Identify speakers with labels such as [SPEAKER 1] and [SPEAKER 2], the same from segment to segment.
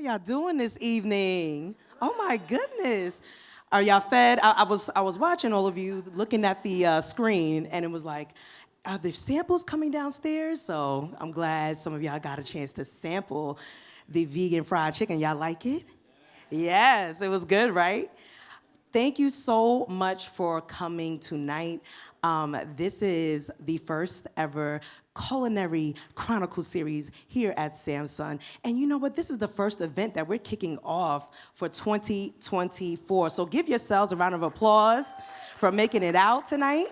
[SPEAKER 1] y'all doing this evening? Oh my goodness. Are y'all fed? I was watching all of you looking at the screen, and it was like, are there samples coming downstairs? So I'm glad some of y'all got a chance to sample the vegan fried chicken. Y'all like it? Yes, it was good, right? Thank you so much for coming tonight. This is the first ever Culinary Chronicles series here at Samsung. And you know what? This is the first event that we're kicking off for 2024. So give yourselves a round of applause for making it out tonight.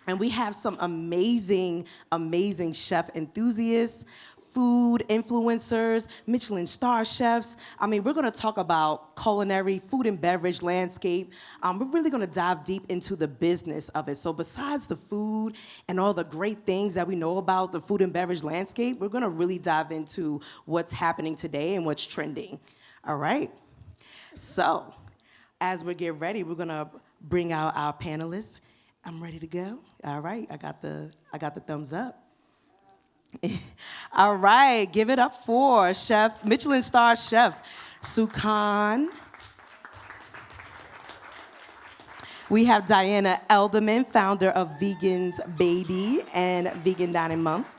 [SPEAKER 1] And we have some amazing, amazing chef enthusiasts, food influencers, Michelin star chefs. I mean, we're gonna talk about culinary, food and beverage landscape. We're really gonna dive deep into the business of it. So besides the food and all the great things that we know about the food and beverage landscape, we're gonna really dive into what's happening today and what's trending. All right? So, as we get ready, we're gonna bring out our panelists. I'm ready to go. All right, I got the thumbs up. All right, give it up for Chef, Michelin star chef, Sujan. We have Diana Elderman, founder of Vegan's Baby and Vegan Dining Month.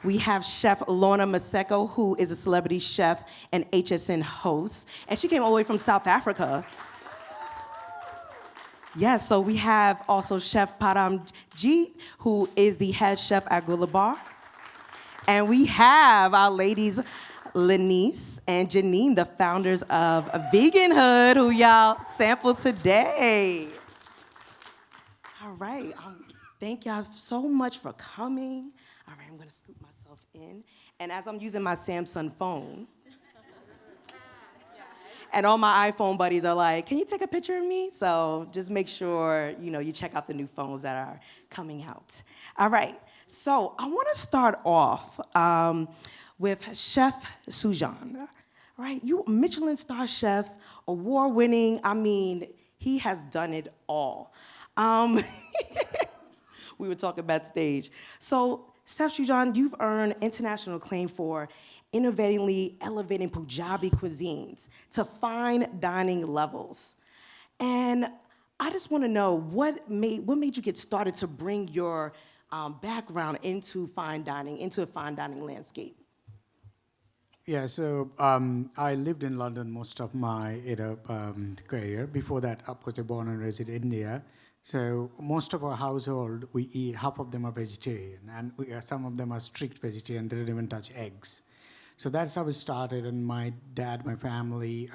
[SPEAKER 1] We have Chef Lorna Maseko, who is a celebrity chef and HSN host, and she came all the way from South Africa. Yes, so we have also Chef Param Jeet, who is the head chef at Gula Bar. And we have our ladies, Lanise and Janine, the founders of Vegan Hood, who y'all sampled today. All right, thank y'all so much for coming. All right, I'm gonna scoop myself in. And as I'm using my Samsung phone, and all my iPhone buddies are like, can you take a picture of me? So just make sure, you check out the new phones that are coming out. All right, so I wanna start off with Chef Sujan, right? You Michelin star chef, award-winning, I mean, he has done it all. We were talking backstage. So, Chef Sujan, you've earned international acclaim for innovatively elevating Punjabi cuisines to fine dining levels. And I just want to know what made you get started to bring your background into the fine dining landscape?
[SPEAKER 2] Yeah, so I lived in London most of my career. Before that, of course, I was born and raised in India. So most of our household, we eat, half of them are vegetarian, and some of them are strict vegetarian. They don't even touch eggs. So that's how it started, and my dad, my family,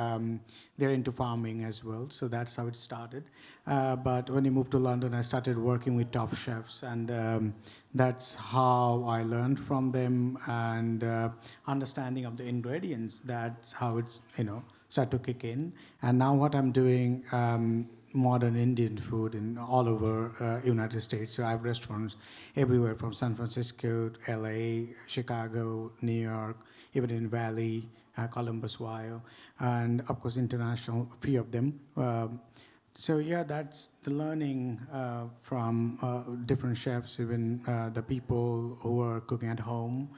[SPEAKER 2] they're into farming as well, so that's how it started. But when I moved to London, I started working with top chefs, and that's how I learned from them, and understanding of the ingredients, that's how it's, started to kick in. And now what I'm doing, modern Indian food in all over United States. So I have restaurants everywhere from San Francisco, LA, Chicago, New York, even in Valley, Columbus, Ohio, and of course international, a few of them. So yeah, that's the learning from different chefs, even the people who are cooking at home.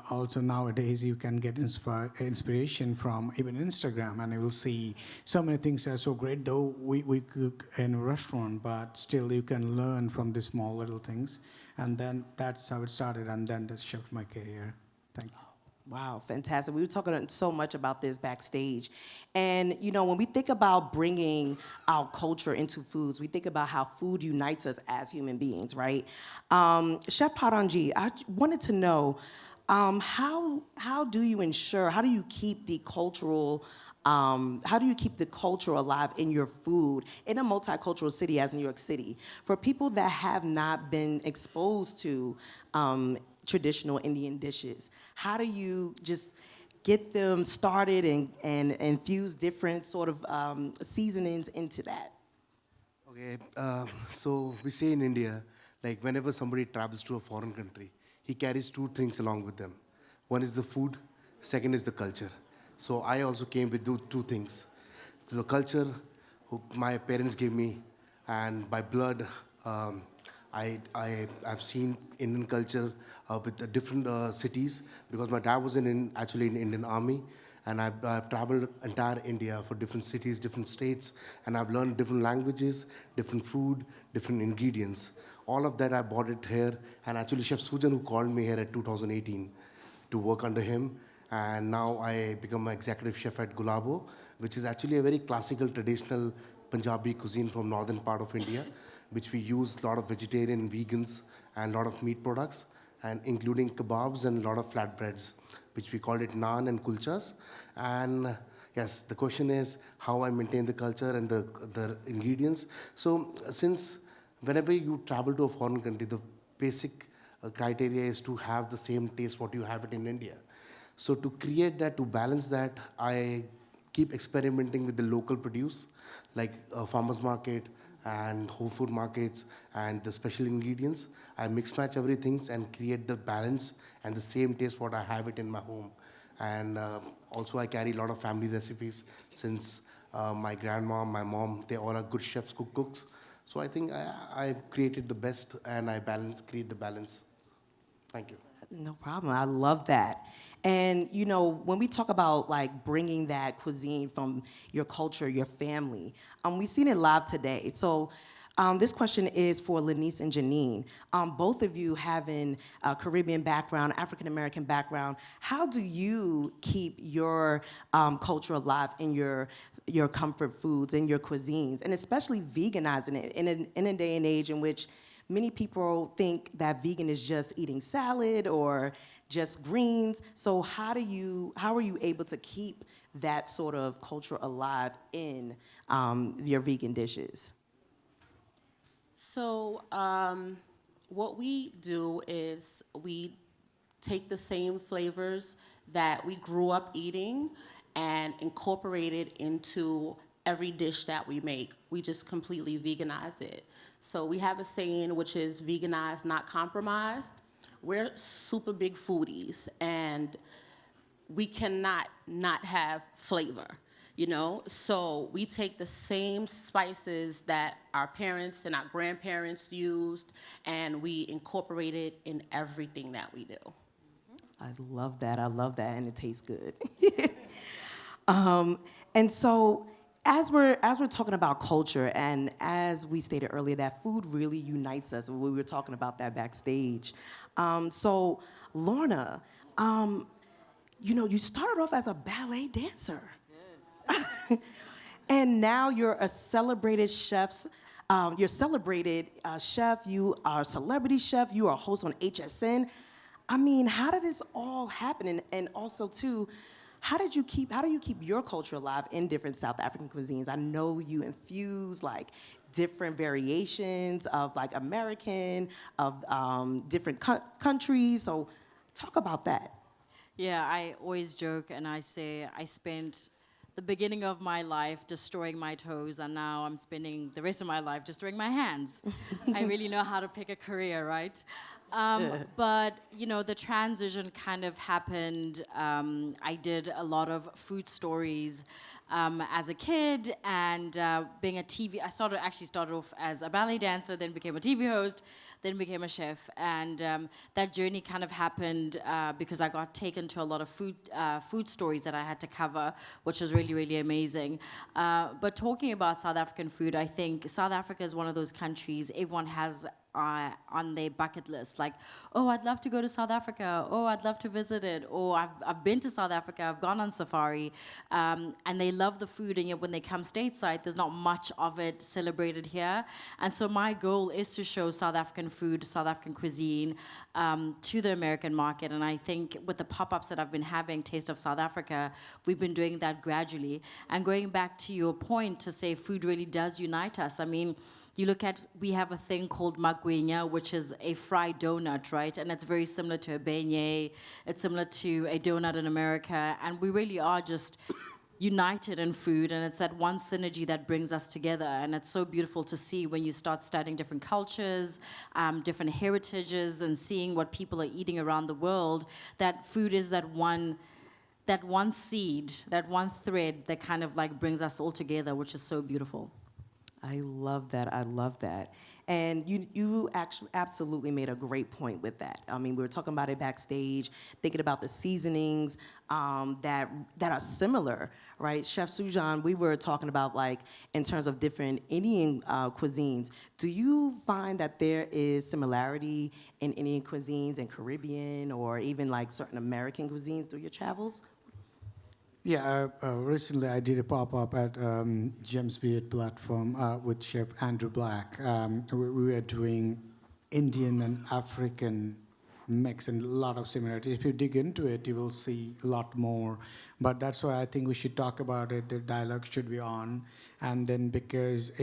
[SPEAKER 2] Also nowadays you can get inspiration from even Instagram, and you will see so many things that are so great, though we cook in a restaurant, but still you can learn from the small little things. And then that's how it started, and then that shaped my career. Thank you.
[SPEAKER 1] Wow, fantastic. We were talking so much about this backstage. And, when we think about bringing our culture into foods, we think about how food unites us as human beings, right? Chef Paranji, I wanted to know, how do you keep the culture alive in your food in a multicultural city as New York City? For people that have not been exposed to traditional Indian dishes, how do you just get them started and infuse different sort of seasonings into that?
[SPEAKER 3] Okay, so we say in India, like whenever somebody travels to a foreign country, he carries two things along with them. One is the food, second is the culture. So I also came with two things. The culture, my parents gave me, and by blood, I've seen Indian culture with the different cities because my dad was actually in Indian Army, and I've traveled entire India for different cities, different states, and I've learned different languages, different food, different ingredients. All of that I bought it here, and actually Chef Sujan, who called me here at 2018 to work under him, and now I become an executive chef at Gulabo, which is actually a very classical, traditional Punjabi cuisine from northern part of India, which we use a lot of vegetarian, vegans, and a lot of meat products, and including kebabs and a lot of flatbreads, which we call it naan and kulchas. And yes, the question is how I maintain the culture and the ingredients. So since whenever you travel to a foreign country, the basic criteria is to have the same taste what you have it in India. So to create that, to balance that, I keep experimenting with the local produce, like farmers market and whole food markets and the special ingredients. I mix match everything and create the balance and the same taste what I have it in my home. And also I carry a lot of family recipes since my grandma, my mom, they all are good chefs, cooks. So I think I've created the best and create the balance. Thank you.
[SPEAKER 1] No problem. I love that. And you know, when we talk about like bringing that cuisine from your culture, your family, we've seen it live today. So this question is for Lanise and Janine. Both of you having a Caribbean background, African American background, how do you keep your culture alive in your comfort foods and your cuisines, and especially veganizing it in a day and age in which many people think that vegan is just eating salad or just greens. So how are you able to keep that sort of culture alive in your vegan dishes?
[SPEAKER 4] So what we do is we take the same flavors that we grew up eating and incorporate it into every dish that we make. We just completely veganize it. So we have a saying which is veganized, not compromised. We're super big foodies, and we cannot not have flavor, you know? So we take the same spices that our parents and our grandparents used, and we incorporate it in everything that we do.
[SPEAKER 1] I love that, and it tastes good. And so, as we're talking about culture, and as we stated earlier, that food really unites us. We were talking about that backstage. So, Lorna, you know, you started off as a ballet dancer. And now you're a celebrated chef. You're a celebrated chef. You are a celebrity chef. You are a host on HSN. I mean, how did this all happen? And also, too, how do you keep your culture alive in different South African cuisines? I know you infuse like different variations of like American, of different countries. So talk about that.
[SPEAKER 5] Yeah, I always joke and I say I spent the beginning of my life destroying my toes, and now I'm spending the rest of my life destroying my hands. I really know how to pick a career, right? But, you know, the transition kind of happened. I did a lot of food stories as a kid, and being a TV, I started off as a ballet dancer, then became a TV host, then became a chef. And that journey kind of happened because I got taken to a lot of food stories that I had to cover, which was really, really amazing. But talking about South African food, I think South Africa is one of those countries everyone has on their bucket list, like, oh, I'd love to go to South Africa, oh, I'd love to visit it, or I've been to South Africa, I've gone on safari, and they love the food, and yet when they come stateside, there's not much of it celebrated here. And so my goal is to show South African food, South African cuisine to the American market, and I think with the pop-ups that I've been having, Taste of South Africa, we've been doing that gradually. And going back to your point to say food really does unite us, I mean, you look at, we have a thing called magwenya, which is a fried donut, right? And it's very similar to a beignet. It's similar to a donut in America. And we really are just united in food. And it's that one synergy that brings us together. And it's so beautiful to see when you start studying different cultures, different heritages, and seeing what people are eating around the world, that food is that one seed, that one thread that kind of like brings us all together, which is so beautiful.
[SPEAKER 1] I love that. I love that. And you actually absolutely made a great point with that. I mean, we were talking about it backstage, thinking about the seasonings that are similar, right? Chef Sujan, we were talking about like in terms of different Indian cuisines. Do you find that there is similarity in Indian cuisines and Caribbean or even like certain American cuisines through your travels?
[SPEAKER 2] Yeah, recently I did a pop-up at James Beard platform with Chef Andrew Black. We were doing Indian and African mix and a lot of similarities. If you dig into it, you will see a lot more. But that's why I think we should talk about it. The dialogue should be on. And then because,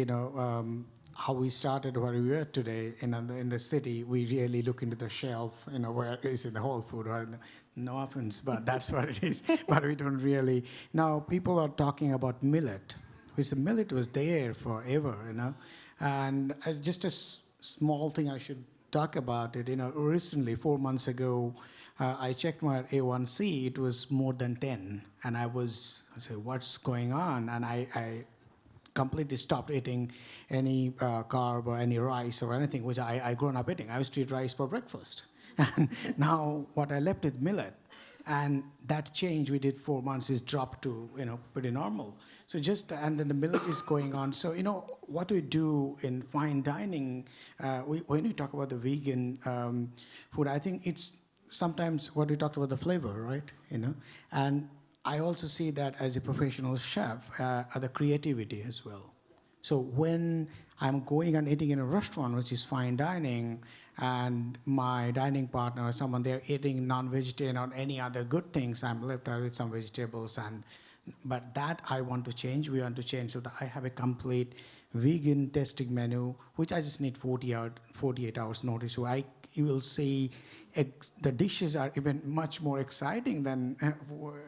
[SPEAKER 2] how we started where we are today in the city, we really look into the shelf, where is it the whole food, right? No offense, but that's what it is. But we don't really. Now people are talking about millet. Millet was there forever, And just a small thing I should talk about it. Recently, 4 months ago, I checked my A1C. It was more than 10, and I said, what's going on? And I completely stopped eating any carb or any rice or anything, which I grown up eating. I used to eat rice for breakfast. And now what I left with millet. And that change we did 4 months is dropped to, pretty normal. So and then the millet is going on. So, what we do in fine dining, when we talk about the vegan food, I think it's sometimes what we talked about the flavor, right? And I also see that as a professional chef, the creativity as well. So when I'm going and eating in a restaurant, which is fine dining, and my dining partner or someone, they're eating non-vegetarian or any other good things, I'm left out with some vegetables. But that I want to change, we want to change, so that I have a complete vegan testing menu, which I just need 48 hours notice. So you will see the dishes are even much more exciting than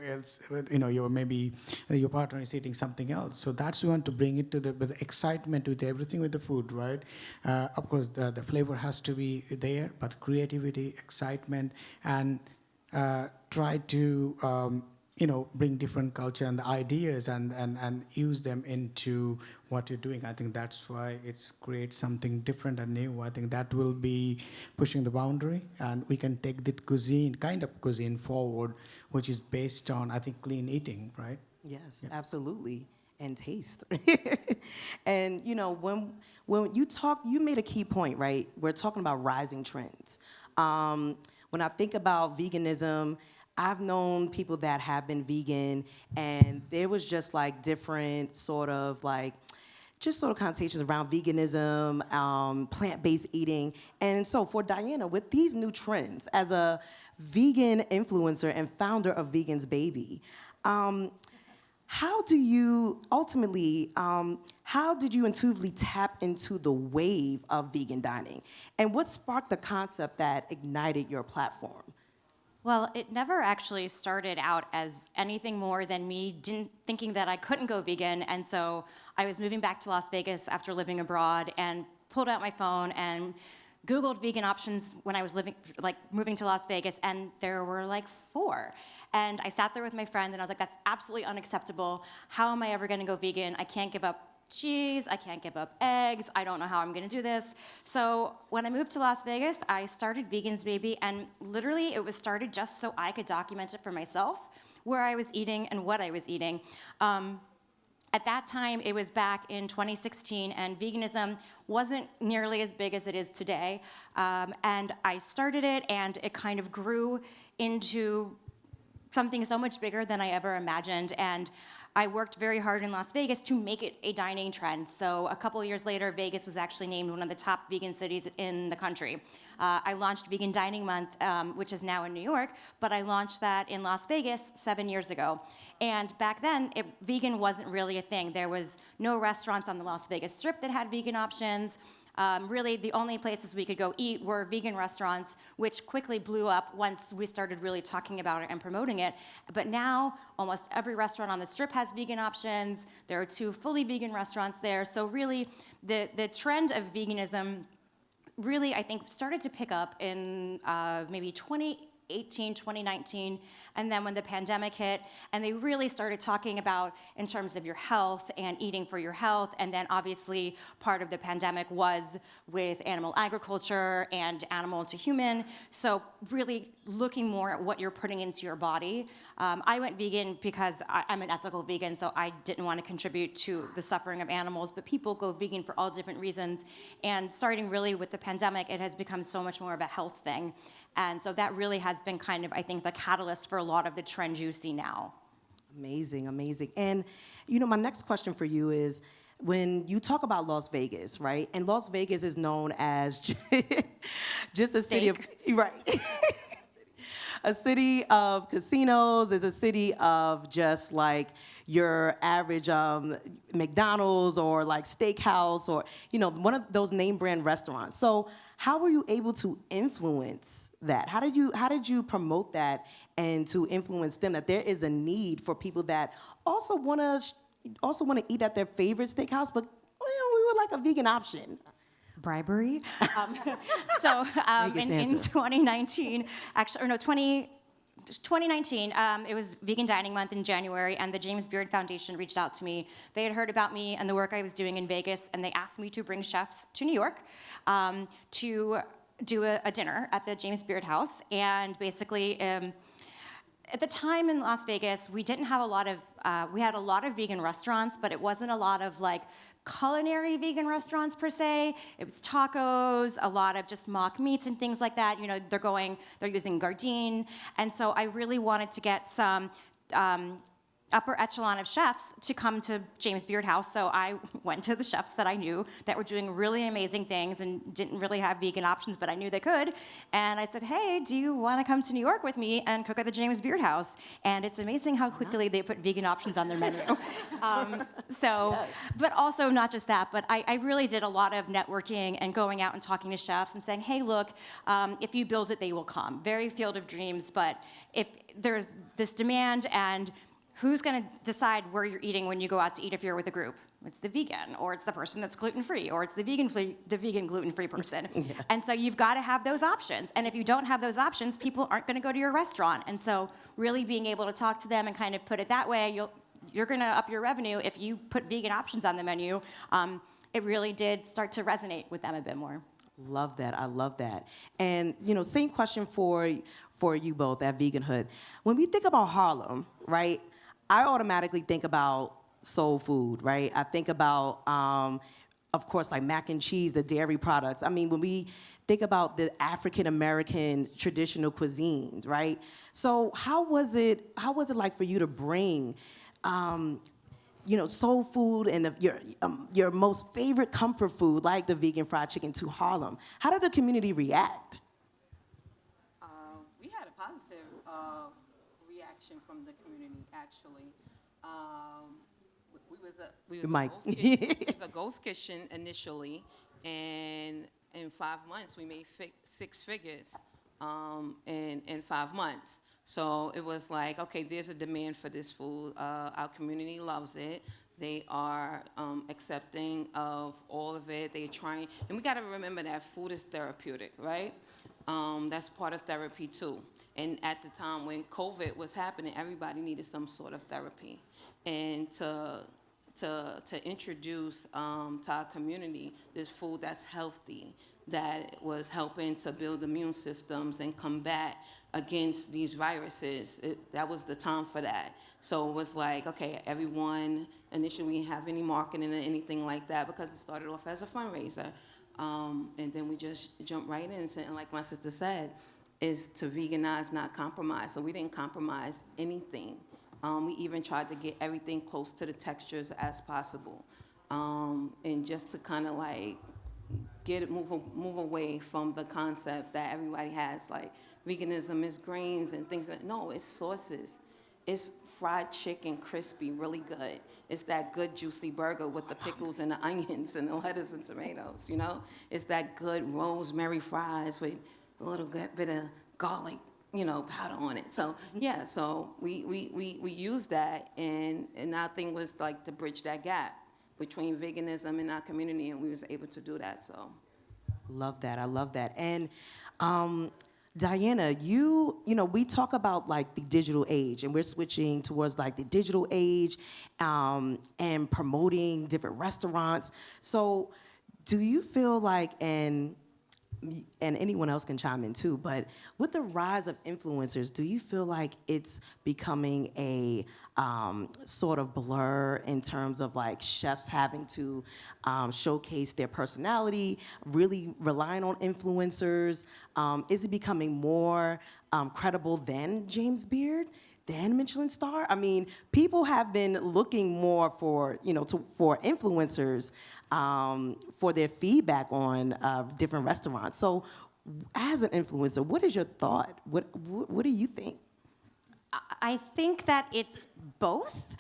[SPEAKER 2] else. Maybe your partner is eating something else. So that's we want to bring it to the excitement with everything with the food, right? Of course, the flavor has to be there, but creativity, excitement, and try to bring different culture and the ideas and use them into what you're doing. I think that's why it's create something different and new. I think that will be pushing the boundary, and we can take that kind of cuisine forward, which is based on, I think, clean eating, right?
[SPEAKER 1] Yes, yeah. Absolutely. And taste. And when you made a key point, right? We're talking about rising trends. When I think about veganism, I've known people that have been vegan, and there was just like different sort of connotations around veganism, plant-based eating. And so for Diana, with these new trends, as a vegan influencer and founder of Vegan's Baby, how did you intuitively tap into the wave of vegan dining? And what sparked the concept that ignited your platform?
[SPEAKER 6] Well, it never actually started out as anything more than me thinking that I couldn't go vegan, and so I was moving back to Las Vegas after living abroad and pulled out my phone and Googled vegan options when I was moving to Las Vegas, and there were like 4. And I sat there with my friend and I was like, that's absolutely unacceptable. How am I ever gonna go vegan? I can't give up cheese, I can't give up eggs, I don't know how I'm gonna do this. So when I moved to Las Vegas, I started Vegan's Baby, and literally it was started just so I could document it for myself, where I was eating and what I was eating. At that time, it was back in 2016, and veganism wasn't nearly as big as it is today. And I started it, and it kind of grew into something so much bigger than I ever imagined. And I worked very hard in Las Vegas to make it a dining trend. So a couple of years later, Vegas was actually named one of the top vegan cities in the country. I launched Vegan Dining Month, which is now in New York, but I launched that in Las Vegas 7 years ago. And back then, vegan wasn't really a thing. There was no restaurants on the Las Vegas Strip that had vegan options. Really, the only places we could go eat were vegan restaurants, which quickly blew up once we started really talking about it and promoting it. But now, almost every restaurant on the Strip has vegan options. There are 2 fully vegan restaurants there. So really, the trend of veganism really, I think, started to pick up in maybe 2019, and then when the pandemic hit, and they really started talking about in terms of your health and eating for your health, and then obviously part of the pandemic was with animal agriculture and animal to human, so really looking more at what you're putting into your body. I went vegan because I'm an ethical vegan, so I didn't want to contribute to the suffering of animals, but people go vegan for all different reasons, and starting really with the pandemic, it has become so much more of a health thing. And so that really has been kind of, I think, the catalyst for a lot of the trends you see now.
[SPEAKER 1] Amazing, amazing. And, you know, my next question for you is, when you talk about Las Vegas, right? And Las Vegas is known as just a city of, right. A city of casinos, is a city of just like your average McDonald's or like steakhouse or, you know, one of those name brand restaurants. So how were you able to influence that? How did you promote that and to influence them that there is a need for people that also want to eat at their favorite steakhouse, but we would like a vegan option?
[SPEAKER 6] Bribery. In 2019, actually, or no, 2019, it was Vegan Dining Month in January, and the James Beard Foundation reached out to me. They had heard about me and the work I was doing in Vegas, and they asked me to bring chefs to New York to do a dinner at the James Beard House. And basically, at the time in Las Vegas, we didn't have a lot of, we had a lot of vegan restaurants, but it wasn't a lot of like culinary vegan restaurants per se. It was tacos, a lot of just mock meats and things like that. You know, they're using Gardein. And so I really wanted to get some upper echelon of chefs to come to James Beard House. So I went to the chefs that I knew that were doing really amazing things and didn't really have vegan options, but I knew they could. And I said, hey, do you want to come to New York with me and cook at the James Beard House? And it's amazing how quickly they put vegan options on their menu. But also not just that, but I really did a lot of networking and going out and talking to chefs and saying, hey, look, if you build it, they will come. Very field of dreams, but if there's this demand and who's going to decide where you're eating when you go out to eat if you're with a group? It's the vegan, or it's the person that's gluten-free, or it's the vegan gluten-free person. Yeah. And so you've got to have those options. And if you don't have those options, people aren't going to go to your restaurant. And so really being able to talk to them and kind of put it that way, you're going to up your revenue if you put vegan options on the menu. It really did start to resonate with them a bit more.
[SPEAKER 1] Love that. I love that. And, you know, same question for you both at Veganhood. When we think about Harlem, right, I automatically think about soul food, right? I think about, of course, like mac and cheese, the dairy products. I mean, when we think about the African-American traditional cuisines, right? So how was it like for you to bring, soul food and your most favorite comfort food, like the vegan fried chicken, to Harlem? How did the community react?
[SPEAKER 7] We had a positive reaction from the community, actually. We was a ghost kitchen initially, and in 5 months we made 6 figures in 5 months. So it was like, okay, there's a demand for this food. Our community loves it. They are accepting of all of it. They're trying, and we got to remember that food is therapeutic, right? That's part of therapy too. And at the time when COVID was happening, everybody needed some sort of therapy. And to introduce to our community this food that's healthy, that was helping to build immune systems and combat against these viruses, that was the time for that. So it was like, okay, everyone, initially we didn't have any marketing or anything like that because it started off as a fundraiser. And then we just jumped right in, and like my sister said, is to veganize, not compromise. So we didn't compromise anything. We even tried to get everything close to the textures as possible. And just to kind of like move away from the concept that everybody has, like veganism is grains and things like that. No, it's sauces. It's fried chicken, crispy, really good. It's that good juicy burger with the pickles and the onions and the lettuce and tomatoes, you know? It's that good rosemary fries with a little bit of garlic, powder on it. So yeah, so we used that, and our thing was like to bridge that gap between veganism and our community, and we was able to do that. So
[SPEAKER 1] love that. I love that. And Diana, we talk about like the digital age, and we're switching towards like the digital age, and promoting different restaurants. So, do you feel like, and anyone else can chime in too, but with the rise of influencers, do you feel like it's becoming a sort of blur in terms of like chefs having to showcase their personality, really relying on influencers? Is it becoming more credible than James Beard, than Michelin star? I mean, people have been looking more for, for influencers for their feedback on different restaurants. So, as an influencer, what is your thought? What do you think?
[SPEAKER 6] I think that it's both.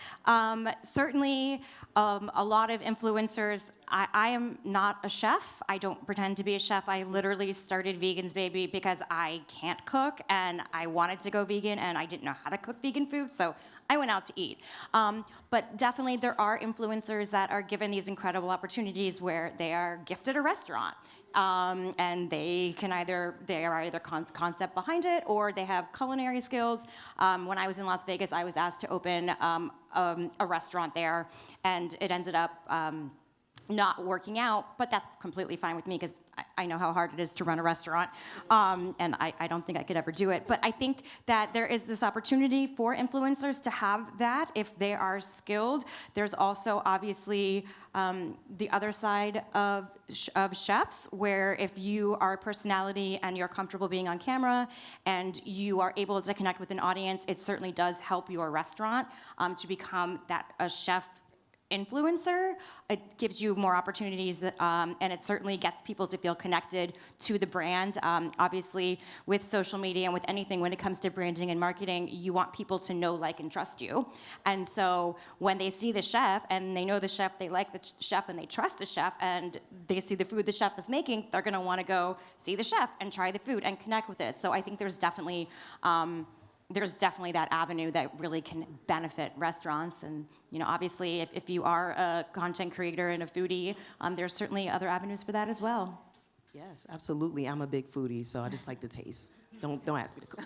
[SPEAKER 6] Certainly, a lot of influencers, I am not a chef. I don't pretend to be a chef. I literally started Vegans Baby because I can't cook and I wanted to go vegan and I didn't know how to cook vegan food, so I went out to eat. But definitely there are influencers that are given these incredible opportunities where they are gifted a restaurant. And they are either concept behind it or they have culinary skills. When I was in Las Vegas, I was asked to open a restaurant there, and it ended up not working out, but that's completely fine with me because I know how hard it is to run a restaurant, and I don't think I could ever do it. But I think that there is this opportunity for influencers to have that if they are skilled. There's also obviously the other side of chefs, where if you are a personality and you're comfortable being on camera and you are able to connect with an audience, it certainly does help your restaurant to become a chef influencer. It gives you more opportunities, and it certainly gets people to feel connected to the brand. Obviously, with social media and with anything, when it comes to branding and marketing, you want people to know, like, and trust you. And so when they see the chef and they know the chef, they like the chef and they trust the chef, and they see the food the chef is making, they're going to want to go see the chef and try the food and connect with it. So I think there's definitely that avenue that really can benefit restaurants. And obviously, if you are a content creator and a foodie, there's certainly other avenues for that as well.
[SPEAKER 1] Yes, absolutely. I'm a big foodie, so I just like to taste. Don't ask me to cook.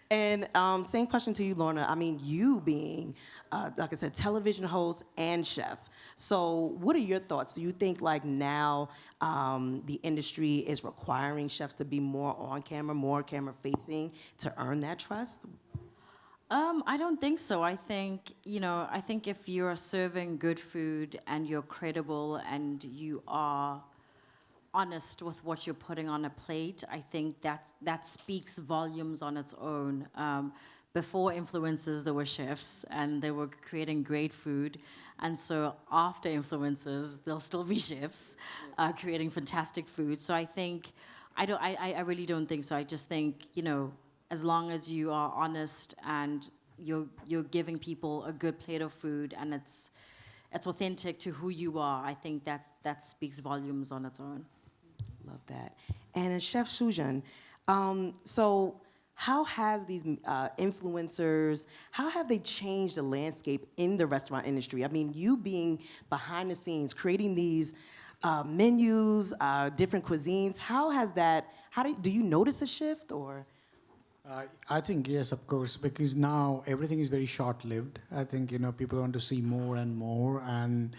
[SPEAKER 1] And same question to you, Lorna. I mean, you being, like I said, television host and chef. So what are your thoughts? Do you think like now the industry is requiring chefs to be more on camera, more camera facing to earn that trust?
[SPEAKER 5] I don't think so. I think if you're serving good food and you're credible and you are honest with what you're putting on a plate, I think that speaks volumes on its own. Before influencers, there were chefs, and they were creating great food. And so after influencers, there'll still be chefs creating fantastic food. So I think, I really don't think so. I just think, as long as you are honest and you're giving people a good plate of food and it's authentic to who you are, I think that speaks volumes on its own.
[SPEAKER 1] Love that. And Chef Sujan, so how has these influencers, how have they changed the landscape in the restaurant industry? I mean, you being behind the scenes, creating these menus, different cuisines, do you notice a shift or?
[SPEAKER 2] I think yes, of course, because now everything is very short-lived. I think people want to see more and more. And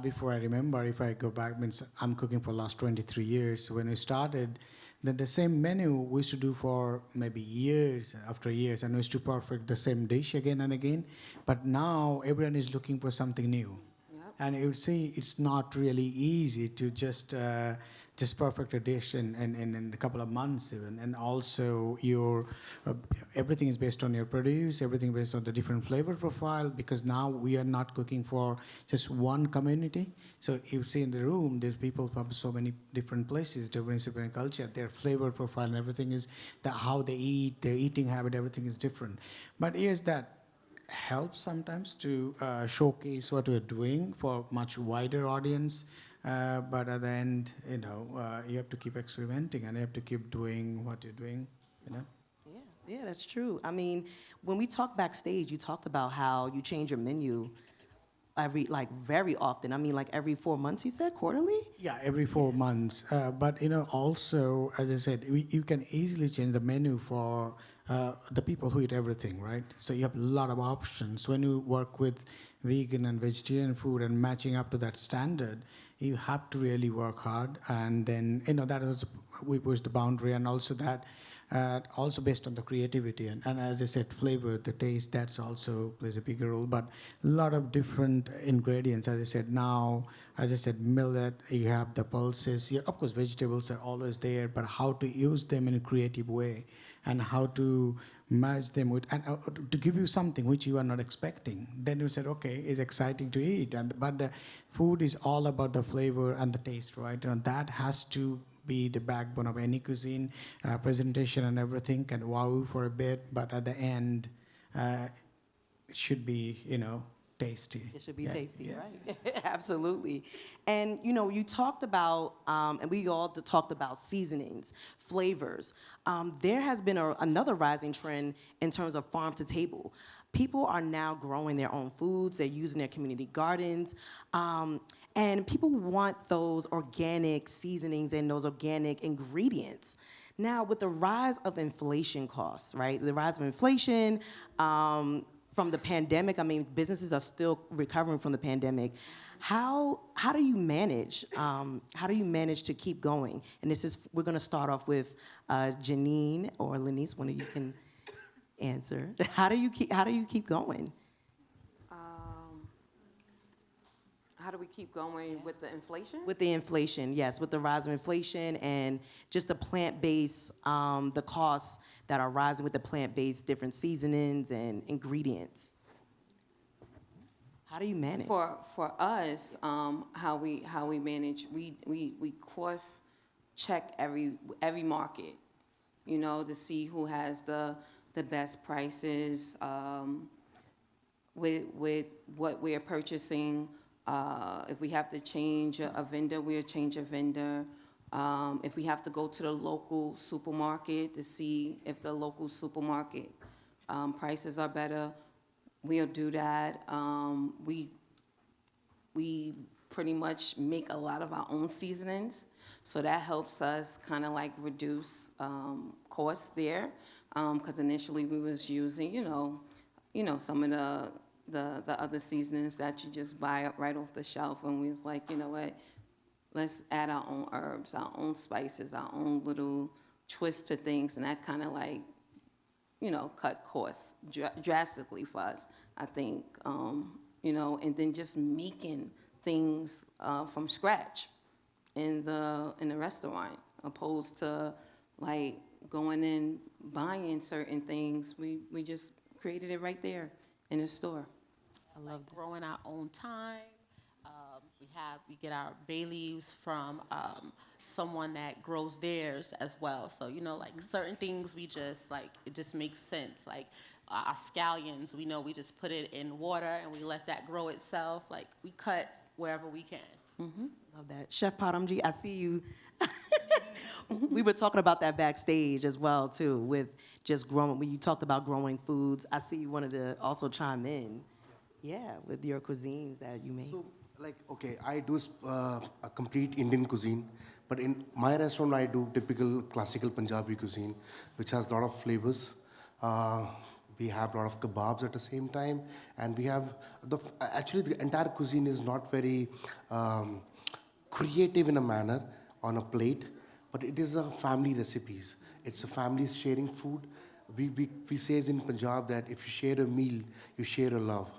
[SPEAKER 2] before I remember, if I go back, means I'm cooking for the last 23 years. When I started, then the same menu we used to do for maybe years after years, and we used to perfect the same dish again and again. But now everyone is looking for something new. Yep. And you see, it's not really easy to just perfect a dish in a couple of months even. And also everything is based on your produce, everything based on the different flavor profile, because now we are not cooking for just one community. So you see in the room, there's people from so many different places, different culture, their flavor profile and everything is how they eat, their eating habit, everything is different. But yes, that helps sometimes to showcase what we're doing for a much wider audience. But at the end, you have to keep experimenting and you have to keep doing what you're doing,
[SPEAKER 1] Yeah, that's true. I mean, when we talked backstage, you talked about how you change your menu very often. I mean, like every 4 months, you said, quarterly?
[SPEAKER 2] Yeah, every 4 months. But also, as I said, you can easily change the menu for the people who eat everything, right? So you have a lot of options. When you work with vegan and vegetarian food and matching up to that standard, you have to really work hard. And then, that was, we push the boundary, and also that, also based on the creativity. And as I said, flavor, the taste, that's also plays a bigger role. But a lot of different ingredients, as I said, now, as I said, millet, you have the pulses. Yeah, of course, vegetables are always there, but how to use them in a creative way and how to merge them with, and to give you something which you are not expecting. Then you said, okay, it's exciting to eat. But the food is all about the flavor and the taste, right? That has to be the backbone of any cuisine. Presentation and everything can wow you for a bit, but at the end, it should be, tasty.
[SPEAKER 1] It should be tasty, right? Absolutely. And you talked about, and we all talked about seasonings, flavors. There has been another rising trend in terms of farm to table. People are now growing their own foods. They're using their community gardens. And people want those organic seasonings and those organic ingredients. Now, with the rise of inflation costs, right? The rise of inflation, from the pandemic, I mean, businesses are still recovering from the pandemic. How do you manage? How do you manage to keep going? And we're going to start off with Janine or Lanise. One of you can answer. How do you keep going?
[SPEAKER 7] How do we keep going with the inflation?
[SPEAKER 1] With the inflation, yes, with the rise of inflation and just the plant-based, the costs that are rising with the plant-based different seasonings and ingredients. How do you manage?
[SPEAKER 7] For us, how we manage, we cross check every market, to see who has the best prices with what we're purchasing. If we have to change a vendor, we'll change a vendor. If we have to go to the local supermarket to see if the local supermarket prices are better, we'll do that. We pretty much make a lot of our own seasonings, so that helps us kind of like reduce costs there. Because initially we was using, some of the other seasonings that you just buy up right off the shelf, and we was like, you know what, let's add our own herbs, our own spices, our own little twist to things, and that kind of like, cut costs drastically for us, I think, and then just making things from scratch in the restaurant, opposed to like going and buying certain things. We just created it right there in the store.
[SPEAKER 1] I love that.
[SPEAKER 4] Growing our own thyme. We get our bay leaves from someone that grows theirs as well. So like certain things we just like, it just makes sense. Like our scallions, we just put it in water and we let that grow itself. Like we cut wherever we can.
[SPEAKER 1] Mm-hmm. Love that. Chef Paramji, I see you. We were talking about that backstage as well too, with just growing. When you talked about growing foods, I see you wanted to also chime in. Yeah, with your cuisines that you make.
[SPEAKER 3] So, I do a complete Indian cuisine, but in my restaurant, I do typical classical Punjabi cuisine, which has a lot of flavors. We have a lot of kebabs at the same time, and we have actually the entire cuisine is not very creative in a manner on a plate, but it is a family recipes. It's a family sharing food. We say in Punjab that if you share a meal, you share a love.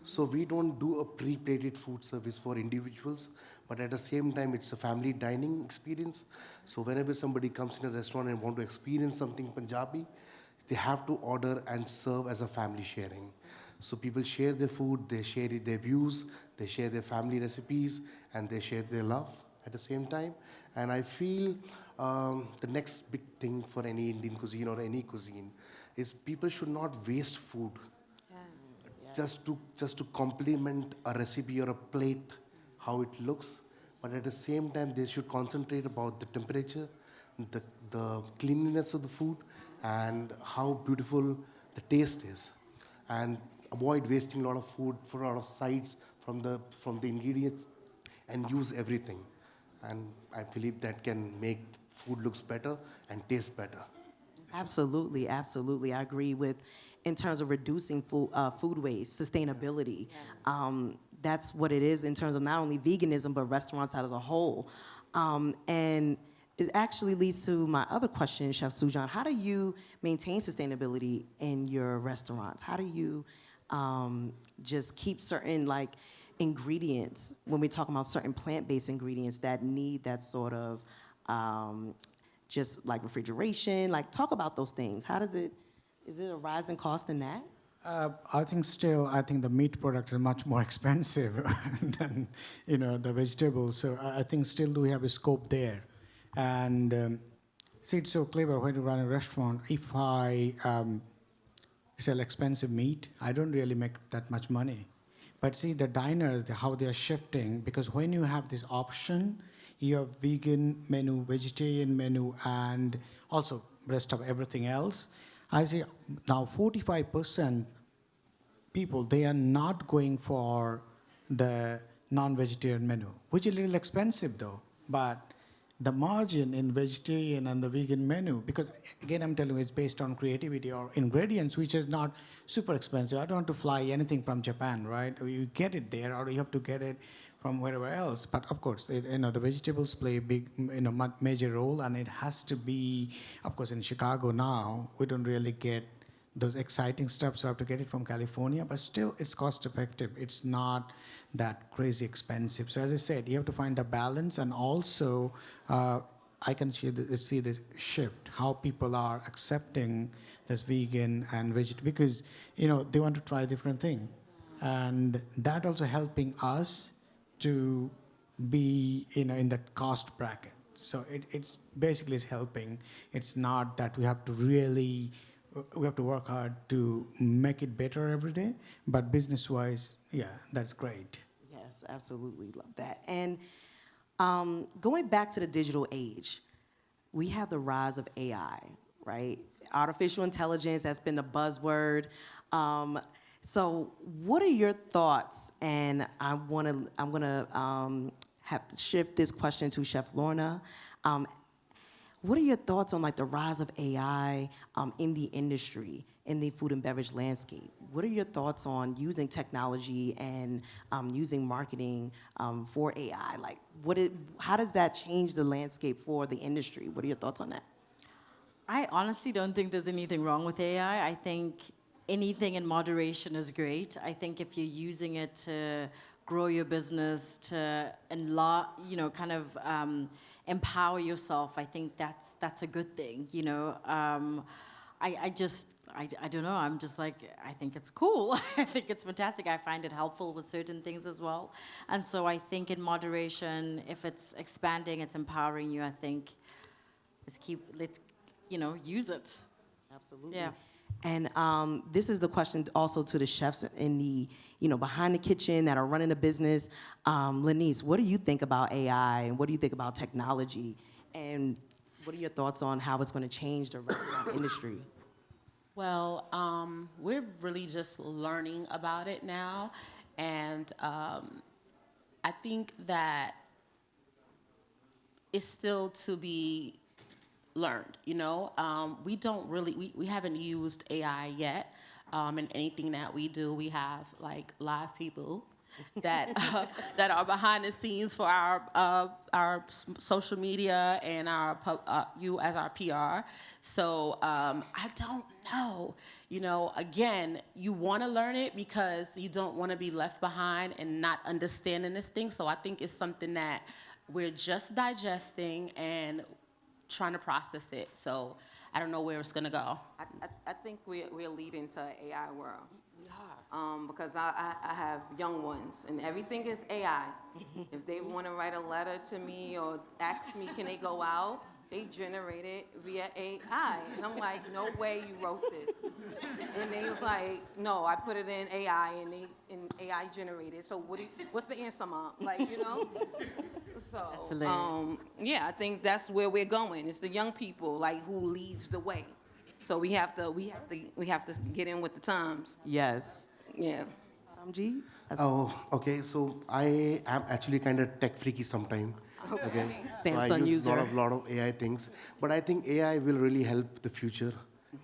[SPEAKER 3] So we don't do a pre-plated food service for individuals, but at the same time, it's a family dining experience. So whenever somebody comes in a restaurant and want to experience something Punjabi, they have to order and serve as a family sharing. So people share their food, they share their views, they share their family recipes, and they share their love at the same time. And I feel the next big thing for any Indian cuisine or any cuisine is people should not waste food. Just to complement a recipe or a plate, how it looks, but at the same time they should concentrate about the temperature, the cleanliness of the food, and how beautiful the taste is, and avoid wasting a lot of food for a lot of sides from the ingredients and use everything. And I believe that can make food looks better and taste better.
[SPEAKER 1] Absolutely, absolutely. I agree with, in terms of reducing food waste, sustainability. That's what it is in terms of not only veganism, but restaurants as a whole. And it actually leads to my other question, Chef Sujan. How do you maintain sustainability in your restaurants? How do you just keep certain ingredients, when we talk about certain plant-based ingredients that need that sort of just like refrigeration, talk about those things. How does it, is it a rising cost in that?
[SPEAKER 2] I think the meat products are much more expensive than, the vegetables. So I think still we have a scope there. And see, it's so clever when you run a restaurant. If I sell expensive meat, I don't really make that much money. But see, the diners, how they are shifting, because when you have this option, you have vegan menu, vegetarian menu, and also rest of everything else. I see now 45% people, they are not going for the non-vegetarian menu, which is a little expensive though. But the margin in vegetarian and the vegan menu, because again, I'm telling you, it's based on creativity or ingredients, which is not super expensive. I don't want to fly anything from Japan, right? You get it there, or you have to get it from wherever else. But of course, the vegetables play a big, major role, and it has to be, of course, in Chicago now, we don't really get those exciting stuff, so I have to get it from California, but still it's cost effective. It's not that crazy expensive. So as I said, you have to find the balance, and also I can see the shift, how people are accepting this vegan and vegetarian, because they want to try different things. And that also helping us to be in that cost bracket. So it's basically helping. It's not that we have to work hard to make it better every day, but business-wise, yeah, that's great.
[SPEAKER 1] Yes, absolutely, love that. And going back to the digital age, we have the rise of AI, right? Artificial intelligence, that's been the buzzword. So what are your thoughts? And I'm gonna have to shift this question to Chef Lorna. What are your thoughts on the rise of AI in the industry, in the food and beverage landscape? What are your thoughts on using technology and using marketing for AI? How does that change the landscape for the industry? What are your thoughts on that?
[SPEAKER 5] I honestly don't think there's anything wrong with AI. I think anything in moderation is great. I think if you're using it to grow your business, to empower yourself, I think that's a good thing. I don't know. I'm just I think it's cool. I think it's fantastic. I find it helpful with certain things as well. And so I think in moderation, if it's expanding, it's empowering you, I think let's use it.
[SPEAKER 1] Absolutely.
[SPEAKER 5] Yeah.
[SPEAKER 1] And this is the question also to the chefs in the, behind the kitchen that are running the business. Lanise, what do you think about AI, and what do you think about technology? And what are your thoughts on how it's going to change the restaurant industry?
[SPEAKER 4] Well, we're really just learning about it now, and I think that it's still to be learned. We don't really, we haven't used AI yet. In anything that we do, we have live people that that are behind the scenes for our social media and you as our PR. So I don't know. Again, you want to learn it because you don't want to be left behind and not understanding this thing. So I think it's something that we're just digesting and trying to process it. So I don't know where it's gonna go.
[SPEAKER 7] I think we're leading to an AI world. We are. Because I have young ones, and everything is AI. If they want to write a letter to me or ask me, can they go out? They generate it via AI. And I'm like, no way you wrote this. And they was like, no, I put it in AI, and AI generated. So what's the answer, Mom? So
[SPEAKER 5] That's hilarious.
[SPEAKER 7] yeah, I think that's where we're going. It's the young people who leads the way. So we have to get in with the times.
[SPEAKER 1] Yes.
[SPEAKER 7] Yeah.
[SPEAKER 1] Jeet?
[SPEAKER 3] Oh, okay. So I am actually kind of tech freaky sometime. Okay. So I
[SPEAKER 1] Samsung
[SPEAKER 3] use
[SPEAKER 1] user.
[SPEAKER 3] lot of AI things, but I think AI will really help the future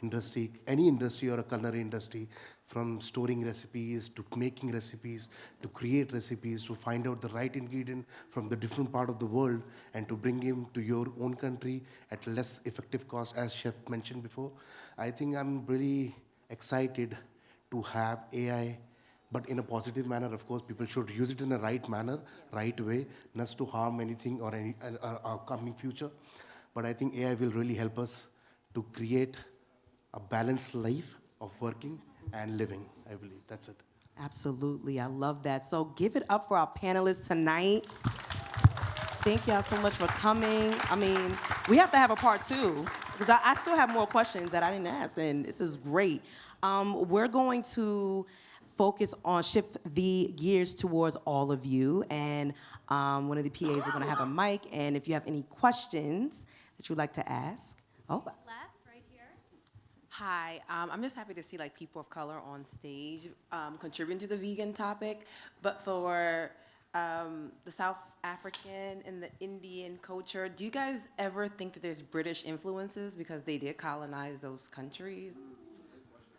[SPEAKER 3] industry, any industry or a culinary industry, from storing recipes to making recipes to create recipes to find out the right ingredient from the different part of the world and to bring him to your own country at less effective cost, as chef mentioned before. I think I'm really excited to have AI, but in a positive manner. Of course, people should use it in a right manner, right way, not to harm anything or any coming future. But I think AI will really help us to create a balanced life of working and living, I believe. That's it.
[SPEAKER 1] Absolutely, I love that. So give it up for our panelists tonight. Thank y'all so much for coming. I mean, we have to have a part two, because I still have more questions that I didn't ask, and this is great. We're going to shift the gears towards all of you, and one of the PAs are gonna have a mic, and if you have any questions that you'd like to ask. Oh.
[SPEAKER 8] Hi, I'm just happy to see like people of color on stage contributing to the vegan topic, but for the South African and the Indian culture, do you guys ever think that there's British influences because they did colonize those countries?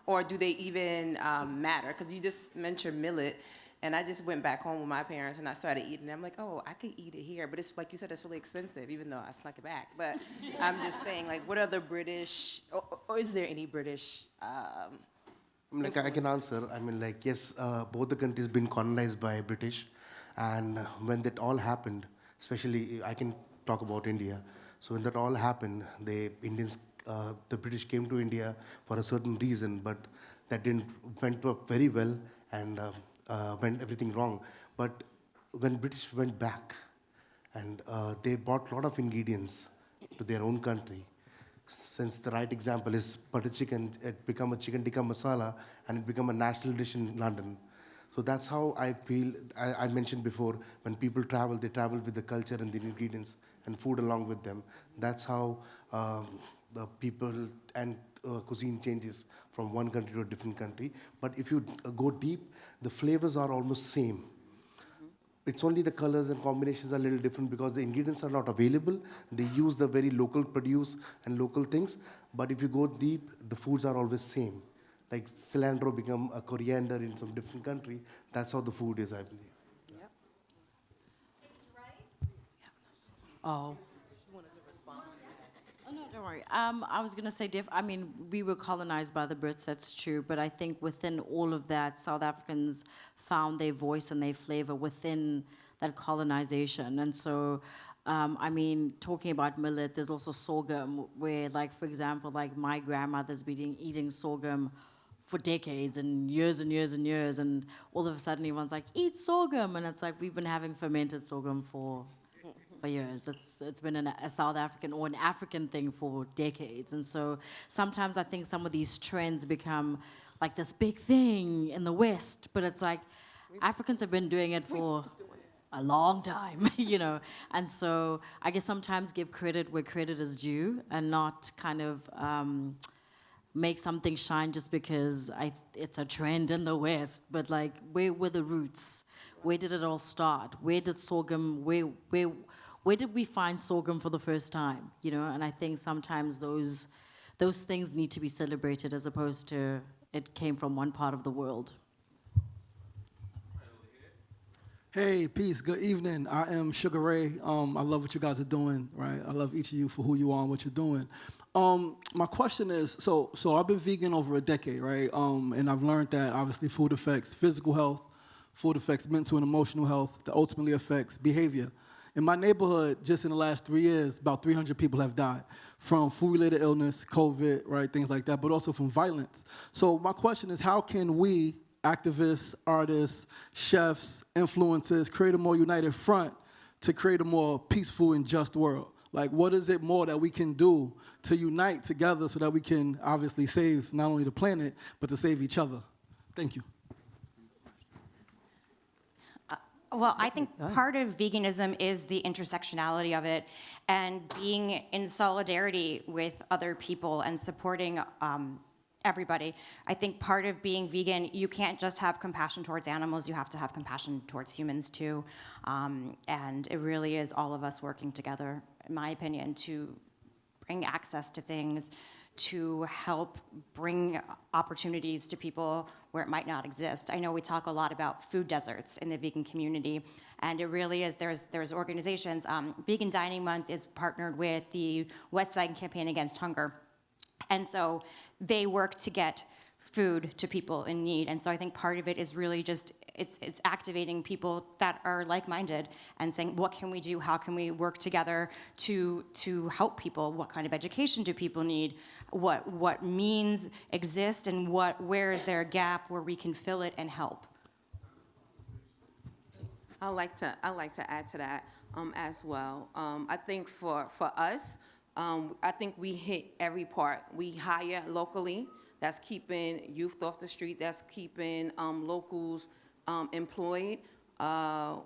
[SPEAKER 8] Or do they even matter? Because you just mentioned millet, and I just went back home with my parents and I started eating it. I'm like, oh, I could eat it here, but it's like you said, it's really expensive, even though I snuck it back. But I'm just saying, like, what are the British, or is there any British?
[SPEAKER 3] Like I can answer. I mean, like, yes, both the countries been colonized by British, and when that all happened, especially I can talk about India. So when that all happened, the British came to India for a certain reason, but that didn't went up very well and went everything wrong. But when British went back, and they brought a lot of ingredients to their own country. Since the right example is butter chicken, it became a chicken tikka masala, and it became a national dish in London. So that's how I feel. I mentioned before, when people travel, they travel with the culture and the ingredients and food along with them. That's how the people and cuisine changes from one country to a different country. But if you go deep, the flavors are almost same. It's only the colors and combinations are a little different because the ingredients are not available. They use the very local produce and local things. But if you go deep, the foods are always same. Like cilantro become a coriander in some different country. That's how the food is, I believe.
[SPEAKER 8] Yep.
[SPEAKER 1] Oh.
[SPEAKER 5] Oh, no, don't worry. I was going to say, I mean, we were colonized by the Brits, that's true, but I think within all of that, South Africans found their voice and their flavor within that colonization. And so, I mean, talking about millet, there's also sorghum, where, like, for example, like my grandmother's been eating sorghum for decades and years and years and years, and all of a sudden everyone's like, eat sorghum, and it's like, we've been having fermented sorghum for years. It's been a South African or an African thing for decades. And so sometimes I think some of these trends become like this big thing in the West, but it's like Africans have been doing it for a long time, you know. And so I guess sometimes give credit where credit is due and not kind of make something shine just because it's a trend in the West, but like, where were the roots? Where did it all start? Where did sorghum, where did we find sorghum for the first time, you know? And I think sometimes those things need to be celebrated as opposed to it came from one part of the world.
[SPEAKER 9] Hey, peace, good evening. I am Sugar Ray. I love what you guys are doing, right? I love each of you for who you are and what you're doing. My question is, so I've been vegan over a decade, right? And I've learned that obviously food affects physical health, food affects mental and emotional health, that ultimately affects behavior. In my neighborhood, just in the last 3 years, about 300 people have died from food-related illness, COVID, right, things like that, but also from violence. So my question is, how can we, activists, artists, chefs, influencers, create a more united front to create a more peaceful and just world? Like, what is it more that we can do to unite together so that we can obviously save not only the planet, but to save each other? Thank you.
[SPEAKER 6] Well, I think part of veganism is the intersectionality of it and being in solidarity with other people and supporting everybody. I think part of being vegan, you can't just have compassion towards animals, you have to have compassion towards humans too. And it really is all of us working together, in my opinion, to bring access to things, to help bring opportunities to people where it might not exist. I know we talk a lot about food deserts in the vegan community, and it really is, there's organizations. Vegan Dining Month is partnered with the West Side Campaign Against Hunger. And so they work to get food to people in need. And so I think part of it is really just, it's activating people that are like-minded and saying, what can we do? How can we work together to help people? What kind of education do people need? What means exist, and where is there a gap where we can fill it and help?
[SPEAKER 7] I like to add to that as well. I think for us, I think we hit every part. We hire locally. That's keeping youth off the street. That's keeping locals employed.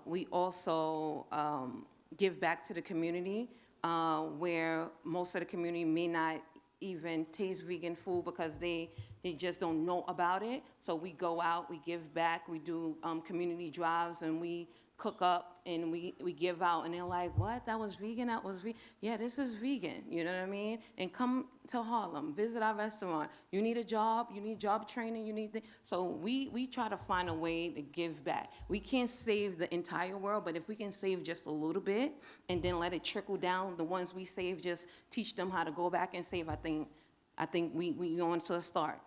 [SPEAKER 7] We also give back to the community, where most of the community may not even taste vegan food because they just don't know about it. So we go out, we give back, we do community drives, and we cook up and we give out, and they're like, what, that was vegan? That was vegan? Yeah, this is vegan, you know what I mean? And come to Harlem, visit our restaurant. You need a job, you need job training, you need so we try to find a way to give back. We can't save the entire world, but if we can save just a little bit and then let it trickle down, the ones we save, just teach them how to go back and save, I think we on to a start.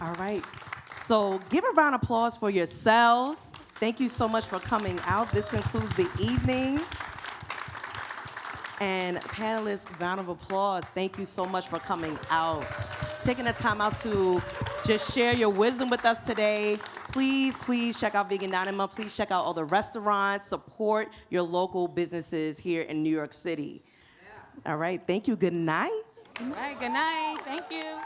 [SPEAKER 1] All right. So give a round of applause for yourselves. Thank you so much for coming out. This concludes the evening. And panelists, round of applause. Thank you so much for coming out. Taking the time out to just share your wisdom with us today. Please check out Vegan Dining Month. Please check out all the restaurants. Support your local businesses here in New York City. Yeah. All right. Thank you. Good night.
[SPEAKER 7] All right. Good night. Thank you.